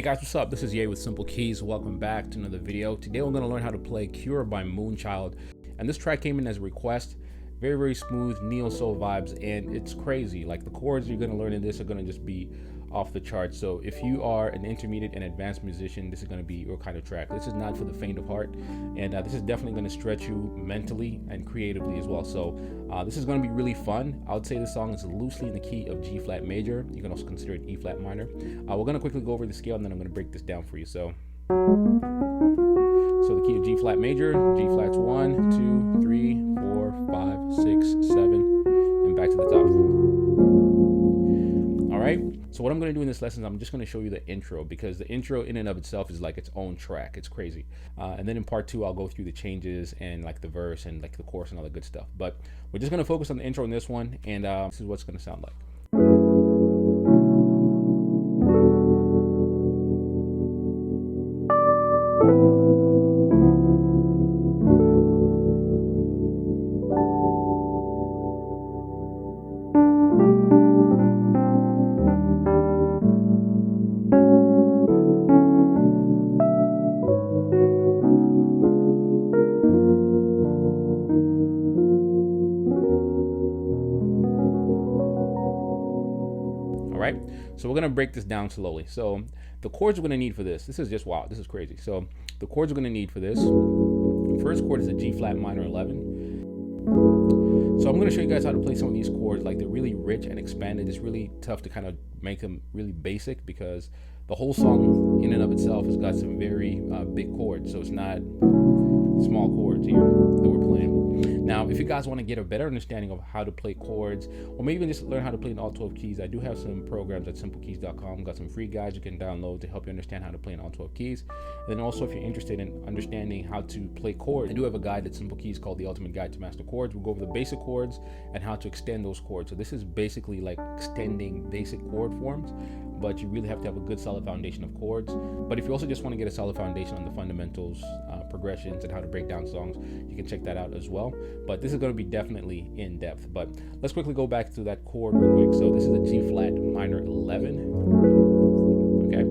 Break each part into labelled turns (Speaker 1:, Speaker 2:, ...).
Speaker 1: Hey guys, what's up? This is Ye with Simplekeyz. Welcome back to another video. Today we're going to learn how to play Cure by Moonchild. And this track came in as a request. Very, very smooth neo-soul vibes, and it's crazy. Like, the chords you're going to learn in this are going to just be off the charts. So if you are an intermediate and advanced musician, this is going to be your kind of track. This is not for the faint of heart, and this is definitely going to stretch you mentally and creatively as well. So this is going to be really fun. I would say this song is loosely in the key of G flat major. You can also consider it E flat minor. We're going to quickly go over the scale, and then I'm going to break this down for you. So the key of G flat major, G flats 1, 2, 3, 4, 5, 6, 7, and back to the top. All right. So what I'm going to do in this lesson is I'm just going to show you the intro, because the intro in and of itself is like its own track. It's crazy. And then in part 2, I'll go through the changes and like the verse and like the chorus and all the good stuff. But we're just going to focus on the intro in this one, and this is what it's going to sound like. Right, so we're gonna break this down slowly. So the chords we're gonna need for this is just wow, this is crazy. So the chords we're gonna need for this, first chord is a G flat minor 11. So I'm gonna show you guys how to play some of these chords. Like, they're really rich and expanded. It's really tough to kind of make them really basic, because the whole song in and of itself has got some very big chords. So it's not small chords here that we're playing. Now, if you guys want to get a better understanding of how to play chords, or maybe even just learn how to play in all 12 keys, I do have some programs at simplekeyz.com. Got some free guides you can download to help you understand how to play in all 12 keys. And then also, if you're interested in understanding how to play chords, I do have a guide at Simplekeyz called The Ultimate Guide to Master Chords. We'll go over the basic chords and how to extend those chords. So this is basically like extending basic chord forms, but you really have to have a good solid foundation of chords. But if you also just want to get a solid foundation on the fundamentals, progressions, and how to break down songs, you can check that out as well. But this is going to be definitely in depth. But let's quickly go back to that chord real quick. So this is a G flat minor 11. Okay,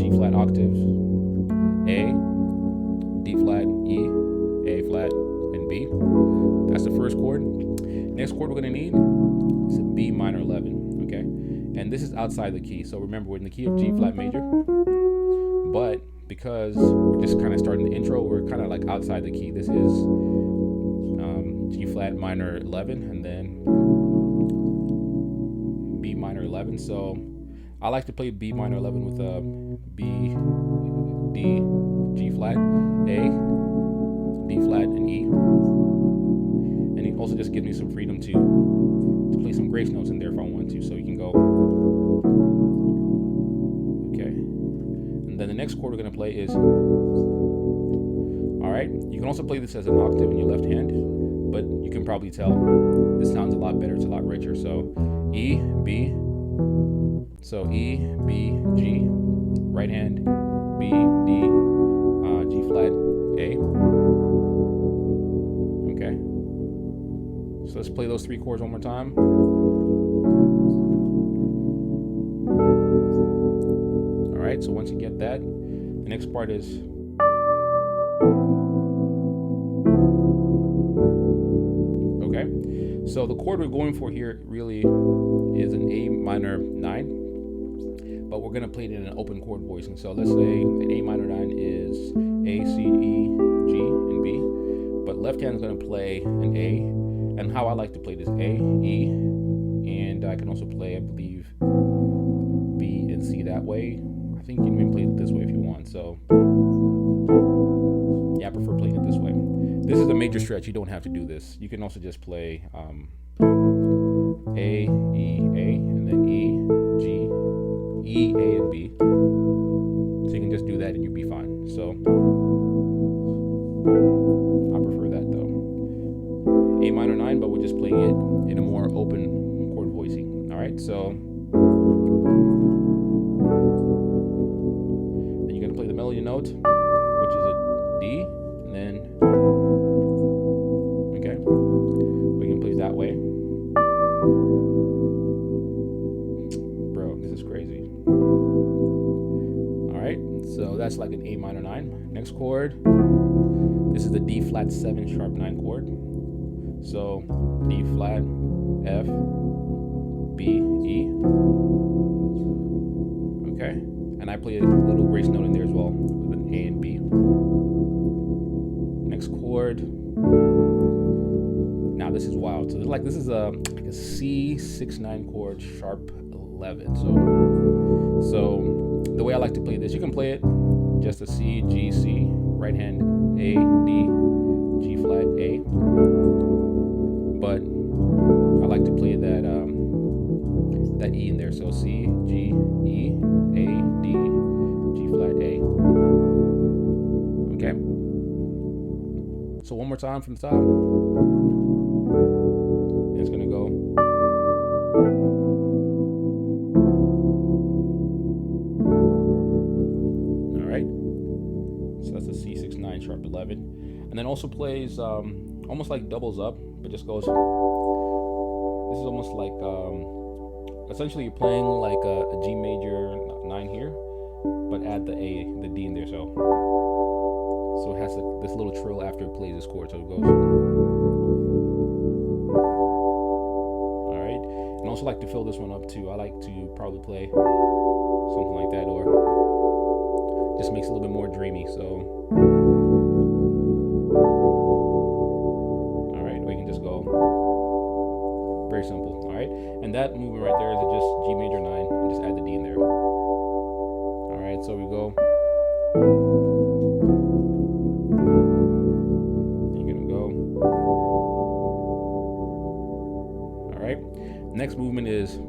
Speaker 1: G flat octaves, A, D flat, E, A flat, and B. That's the first chord. Next chord we're going to need is a B minor 11. Okay, and this is outside the key. So remember, we're in the key of G flat major, but because we're just kind of starting the intro, we're kind of like outside the key. This is G flat minor 11, and then B minor 11. So I like to play B minor 11 with B, D, G flat, A, D flat, and E. And it also just gives me some freedom to play some grace notes in there if I want to. So you can go, okay. And then the next chord we're going to play is, all right, you can also play this as an octave in your left hand, but you can probably tell this sounds a lot better, it's a lot richer. So E, B, so E, B, G, right hand, B, D, G flat, A. Okay, so let's play those 3 chords one more time. All right, so once you get that, the next part is, okay, so the chord we're going for here really is an A minor 9, but we're gonna play it in an open chord voicing. So let's say an A minor 9 is A, C, E, G, and B, but left hand is gonna play an A, and how I like to play this: A, E, and I can also play, I believe, B and C that way. I think you can even play it this way if you want. So yeah, I prefer playing it this way. This is a major stretch. You don't have to do this. You can also just play A, E, A, and then E, G, E, A, and B. So you can just do that and you'll be fine. So I prefer that though. A minor 9, but we're just playing it in a more open chord voicing. All right, so then you're gonna play the melody note, which is a D, and then, okay, we can play that way. Bro, this is crazy. All right, that's like an A minor 9. Next chord, this is the D flat 7 sharp 9 chord. So D flat, F, B, E. Okay, and I play a little grace note in there as well with an A and B. Next chord. Now this is wild. So this is a C6-9 chord sharp 11. So the way I like to play this, you can play it just a C, G, C, right hand A, D, G flat, A. But I like to play that that E in there. So C, G, E, A, D, G flat, A. Okay. So one more time from the top. And it's gonna go. All right. So that's a C6-9 sharp 11, and then also plays almost like doubles up, but just goes. This is almost like essentially you're playing like a G major 9 here, but add the D in there. So it has this little trill after it plays this chord. So it goes. All right, and also like to fill this one up too. I like to probably play something like that, or just makes it a little bit more dreamy. So, all right, or you can just go. Very simple. All right, and that movement right there is just G major 9, and just add the D in there. All right, so we go. You're gonna go. All right. Next movement is.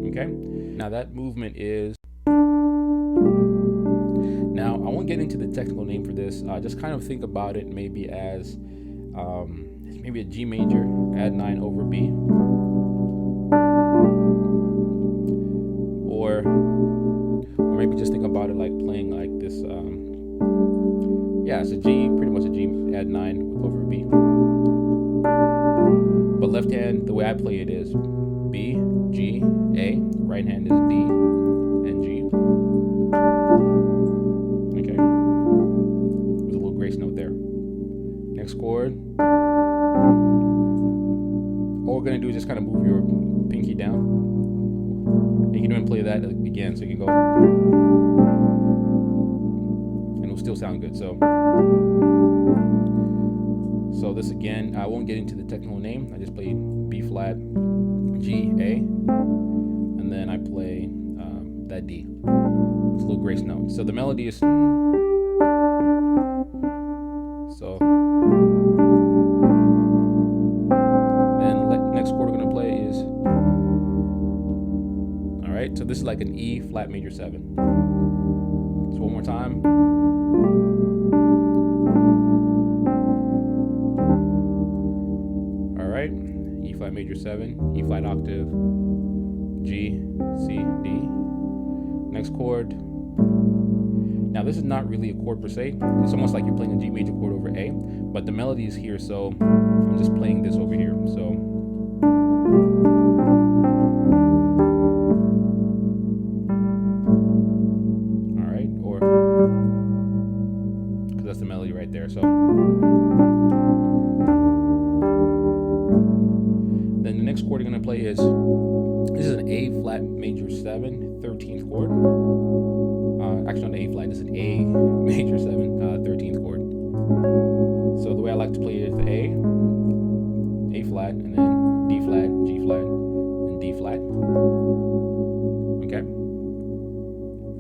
Speaker 1: Okay. Now that movement is. Now I won't get into the technical name for this. Just kind of think about it maybe as maybe a G major, add 9 over B, or maybe just think about it like playing like this. Yeah, it's a G, pretty much a G, add 9 over B. But left hand, the way I play it is B, G, A. Right hand is D and G. Okay. With a little grace note there. Next chord. All we're gonna do is just kind of move your pinky down. And you can even play that again, so you can go. And it'll still sound good. So this again, I won't get into the technical name. I just play B flat, G, A, and then I play that D. It's a little grace note. So the melody is. So then next chord we're gonna play is. All right. So this is like an E flat major 7. So one more time. E flat major 7, E flat octave, G, C, D. Next chord. Now this is not really a chord per se. It's almost like you're playing a G major chord over A, but the melody is here, so I'm just playing this over here. So all right, or because that's the melody right there. So. Then the next chord you're going to play is, this is an A flat major 7, 13th chord. Actually not an A flat, this is an A major 7, 13th chord. So the way I like to play it is the A flat, and then D flat, G flat, and D flat. Okay.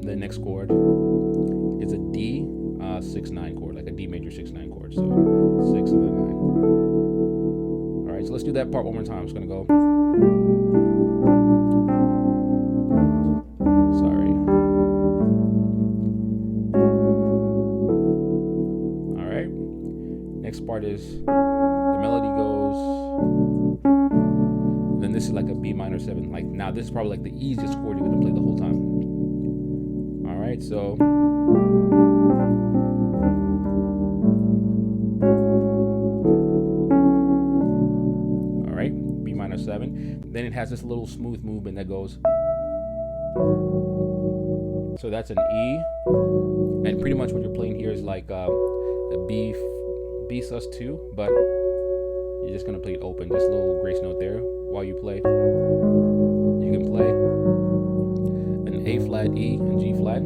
Speaker 1: And the next chord is a D 6-9 chord, like a D major 6-9 chord. So 6 and then 9. All right, so let's do that part one more time. I'm just gonna go. Sorry. All right. Next part is the melody goes. And then this is like a B minor 7. Like now, this is probably like the easiest chord you're gonna play the whole time. All right, so. B minor 7, Then it has this little smooth movement that goes. So that's an E, and pretty much what you're playing here is like a B sus2, but you're just gonna play it open, just a little grace note there while you play. You can play an A flat, E, and G flat.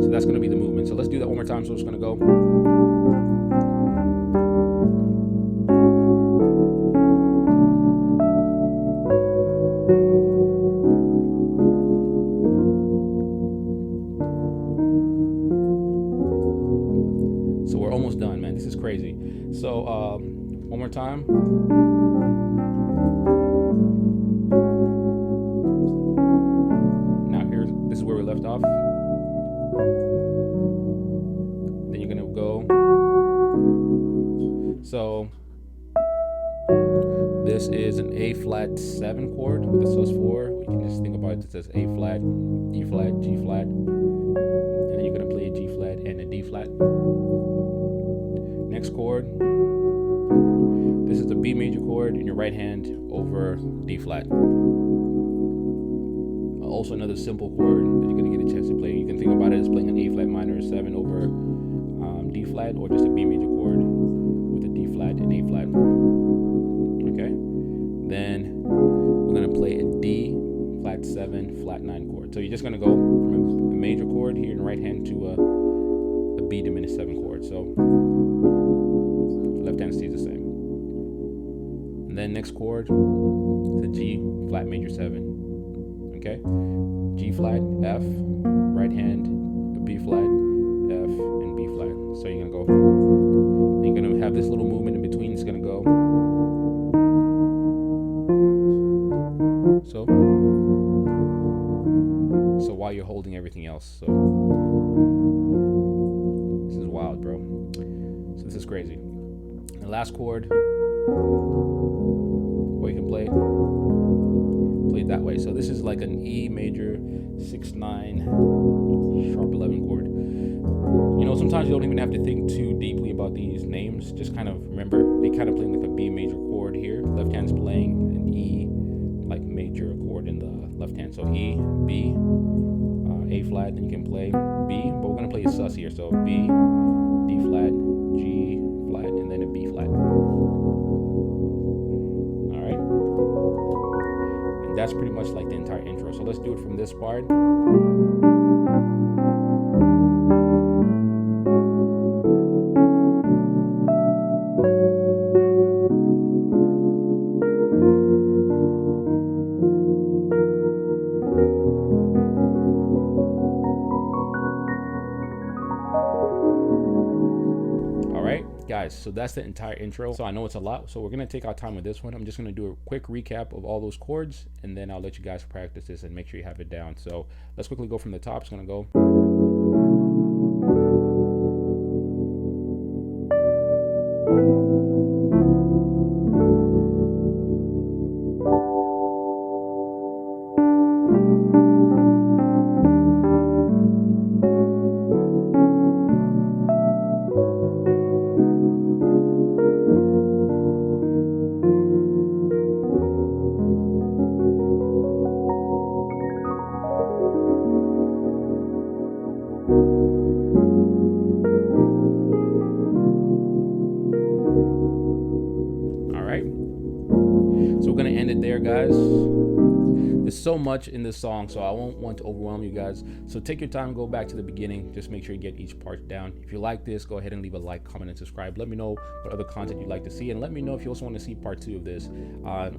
Speaker 1: So that's gonna be the movement. So let's do that one more time. So it's gonna go. So we're almost done, man. This is crazy. So one more time. Now this is where we left off. Then you're gonna go. So this is an A flat 7 chord with a sus4. We can just think about it. It says A flat, E flat, G flat, and then you're gonna play a G flat and a D flat. Next chord, this is the B major chord in your right hand over D flat. Also another simple chord that you're going to get a chance to play. You can think about it as playing an A flat minor 7 over D flat, or just a B major chord with a D flat and A flat. Okay? Then we're going to play a D flat 7 flat 9 chord. So you're just going to go from a major chord here in the right hand to a B diminished 7 chord. So left hand stays the same. And then next chord, the G flat major 7. Okay, G flat, F, right hand, B flat, F, and B flat. So you're gonna go. Then you're gonna have this little movement in between. It's gonna go. So while you're holding everything else. So this is wild, bro. So this is crazy. The last chord, or you can play it that way. So this is like an E major 6/9 sharp 11 chord. You know, sometimes you don't even have to think too deeply about these names. Just kind of remember they kind of play like a B major chord here. Left hand's playing an E like major chord in the left hand. So E, B, A flat. Then you can play B, but we're gonna play a sus here. So B, D flat, G flat, and then a B flat. All right. And that's pretty much like the entire intro. So let's do it from this part. Guys, so that's the entire intro. So I know it's a lot, so we're gonna take our time with this one. I'm just gonna do a quick recap of all those chords, and then I'll let you guys practice this and make sure you have it down. So let's quickly go from the top. It's gonna go. So we're gonna end it there, guys. There's so much in this song, so I won't want to overwhelm you guys. So take your time, go back to the beginning, just make sure you get each part down. If you like this, go ahead and leave a like, comment, and subscribe. Let me know what other content you'd like to see, and let me know if you also want to see part 2 of this.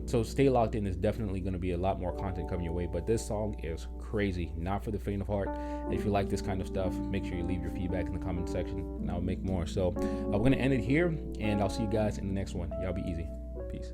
Speaker 1: So stay locked in. There's definitely going to be a lot more content coming your way, but this song is crazy, not for the faint of heart. And if you like this kind of stuff, make sure you leave your feedback in the comment section, and I'll make more. So we're going to end it here, and I'll see you guys in the next one. Y'all be easy. Peace.